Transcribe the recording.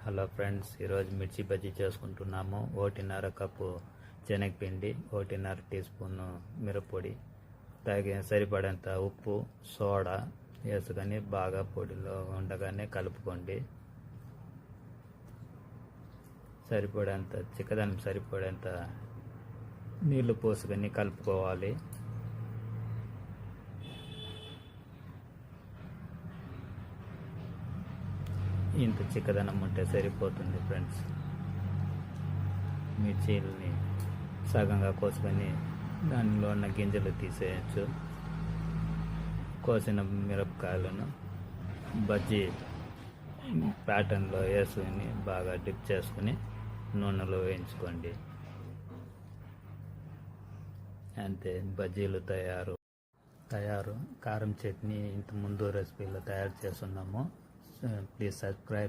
Hello friends, ఈరోజు మిర్చి బజ్జీ చేసుకుంటున్నాము. 1.5 కప్పు శనగపిండి, 1.5 టీ స్పూన్ మిరప్పొడి, సరిపడేంత ఉప్పు, సోడా వేసుకొని బాగా పొడిలో ఉండగానే కలుపుకోండి. చిక్కదనం సరిపడేంత నీళ్లు పోసుకొని కలుపుకోవాలి. ఇంత చిక్కదనం ఉంటే సరిపోతుంది ఫ్రెండ్స్. మిర్చీలని సగంగా కోసుకొని దానిలో ఉన్న గింజలు తీసేయచ్చు. కోసిన మిరపకాయలను బజ్జీ ప్యాటర్న్లో వేసుకొని బాగా డిప్ చేసుకుని నూనెలో వేయించుకోండి. అంతే, బజ్జీలు తయారు. కారం చట్నీ ఇంత ముందు రెసిపీలో తయారు చేస్తున్నాము. Please subscribe.